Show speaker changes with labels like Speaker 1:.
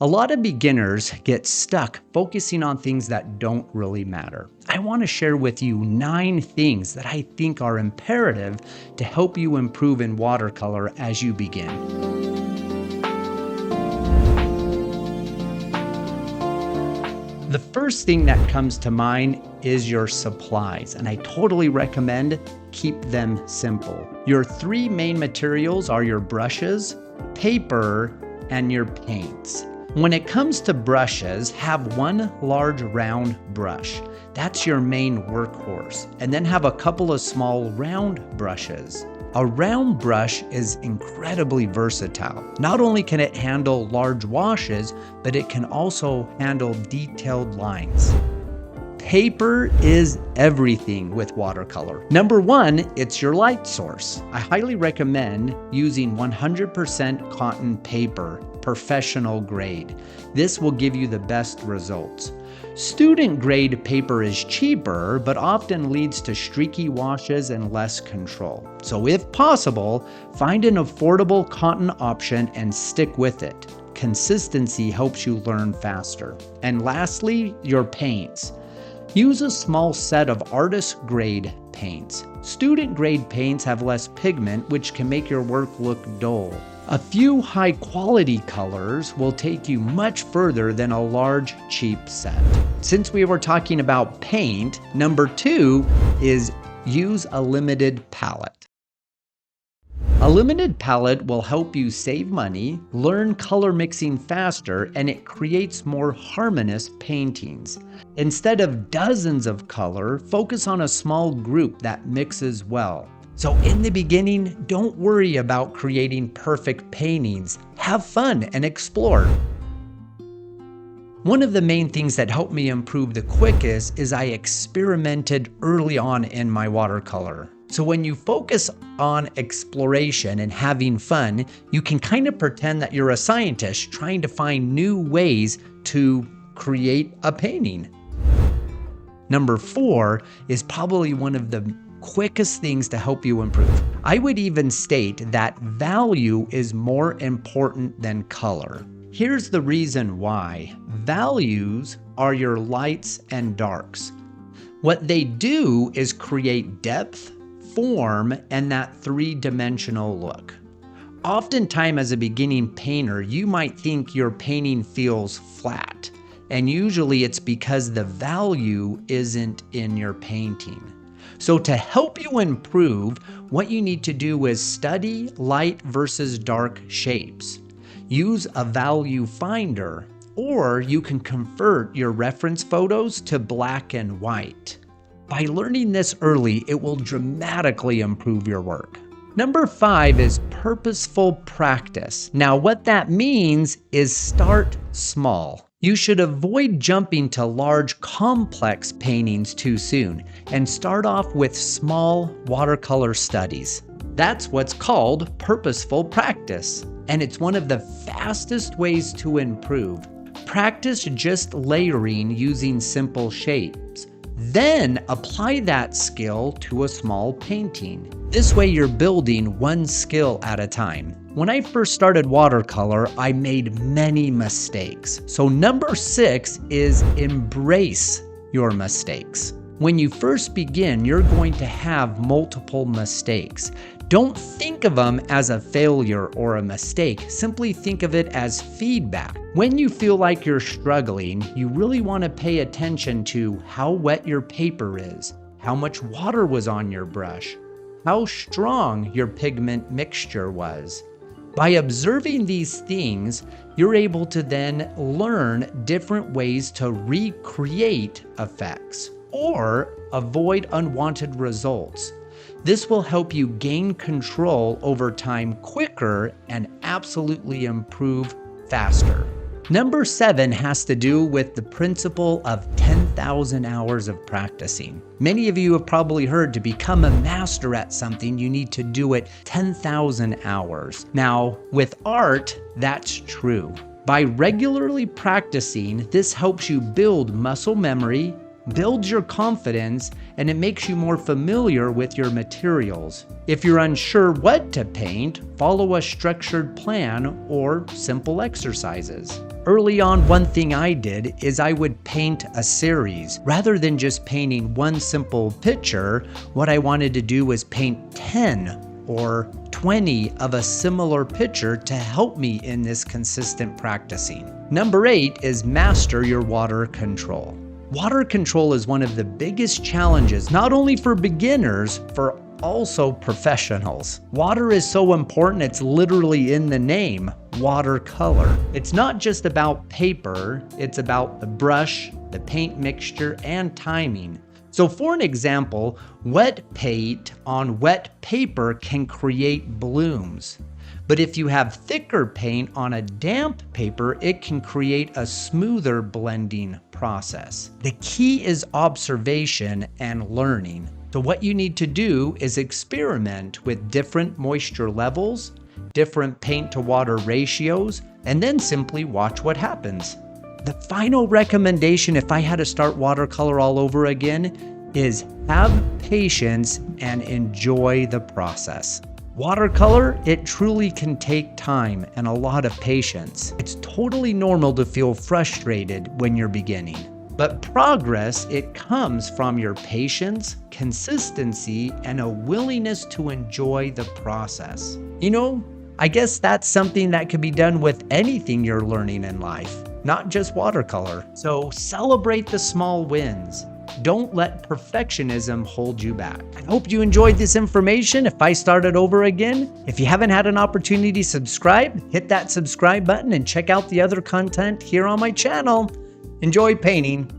Speaker 1: A lot of beginners get stuck focusing on things that don't really matter. I want to share with you 9 things that I think are imperative to help you improve in watercolor as you begin. The first thing that comes to mind is your supplies, and I totally recommend keep them simple. Your 3 main materials are your brushes, paper, and your paints. When it comes to brushes, have one large round brush. That's your main workhorse. And then have a couple of small round brushes. A round brush is incredibly versatile. Not only can it handle large washes, but it can also handle detailed lines. Paper is everything with watercolor. Number 1, it's your light source. I highly recommend using 100% cotton paper, professional grade. This will give you the best results. Student grade paper is cheaper, but often leads to streaky washes and less control. So if possible, find an affordable cotton option and stick with it. Consistency helps you learn faster. And lastly, your paints. Use a small set of artist grade paints. Student grade paints have less pigment, which can make your work look dull. A few high quality colors will take you much further than a large, cheap set. Since we were talking about paint, number 2 is use a limited palette. A limited palette will help you save money, learn color mixing faster, and it creates more harmonious paintings. Instead of dozens of color, focus on a small group that mixes well. So in the beginning, don't worry about creating perfect paintings. Have fun and explore. One of the main things that helped me improve the quickest is I experimented early on in my watercolor. So when you focus on exploration and having fun, you can kind of pretend that you're a scientist trying to find new ways to create a painting. Number 4 is probably one of the quickest things to help you improve. I would even state that value is more important than color. Here's the reason why. Values are your lights and darks. What they do is create depth, form, and that 3-dimensional look. Oftentimes as a beginning painter, you might think your painting feels flat, and usually it's because the value isn't in your painting. So to help you improve, what you need to do is study light versus dark shapes. Use a value finder, or you can convert your reference photos to black and white. By learning this early, it will dramatically improve your work. Number 5 is purposeful practice. Now, what that means is start small. You should avoid jumping to large, complex paintings too soon and start off with small watercolor studies. That's what's called purposeful practice, and it's one of the fastest ways to improve. Practice just layering using simple shapes. Then apply that skill to a small painting. This way you're building one skill at a time. When I first started watercolor, I made many mistakes. So number 6 is embrace your mistakes. When you first begin, you're going to have multiple mistakes. Don't think of them as a failure or a mistake. Simply think of it as feedback. When you feel like you're struggling, you really want to pay attention to how wet your paper is, how much water was on your brush, how strong your pigment mixture was. By observing these things, you're able to then learn different ways to recreate effects or avoid unwanted results. This will help you gain control over time quicker and absolutely improve faster. Number 7 has to do with the principle of 10,000 hours of practicing. Many of you have probably heard to become a master at something, you need to do it 10,000 hours. Now, with art, that's true. By regularly practicing, this helps you build muscle memory, builds your confidence, and it makes you more familiar with your materials. If you're unsure what to paint, follow a structured plan or simple exercises. Early on, one thing I did is I would paint a series. Rather than just painting one simple picture, what I wanted to do was paint 10 or 20 of a similar picture to help me in this consistent practicing. Number 8 is master your water control. Water control is one of the biggest challenges, not only for beginners, for also professionals. Water is so important, it's literally in the name, watercolor. It's not just about paper, it's about the brush, the paint mixture, and timing. So for an example, wet paint on wet paper can create blooms. But if you have thicker paint on a damp paper, it can create a smoother blending process. The key is observation and learning. So what you need to do is experiment with different moisture levels, different paint to water ratios, and then simply watch what happens. The final recommendation, if I had to start watercolor all over again, is have patience and enjoy the process. Watercolor, it truly can take time and a lot of patience. It's totally normal to feel frustrated when you're beginning. But progress, it comes from your patience, consistency, and a willingness to enjoy the process. You know, I guess that's something that could be done with anything you're learning in life, not just watercolor. So celebrate the small wins. Don't let perfectionism hold you back. I hope you enjoyed this information. If I started over again, if you haven't had an opportunity to subscribe, hit that subscribe button and check out the other content here on my channel. Enjoy painting.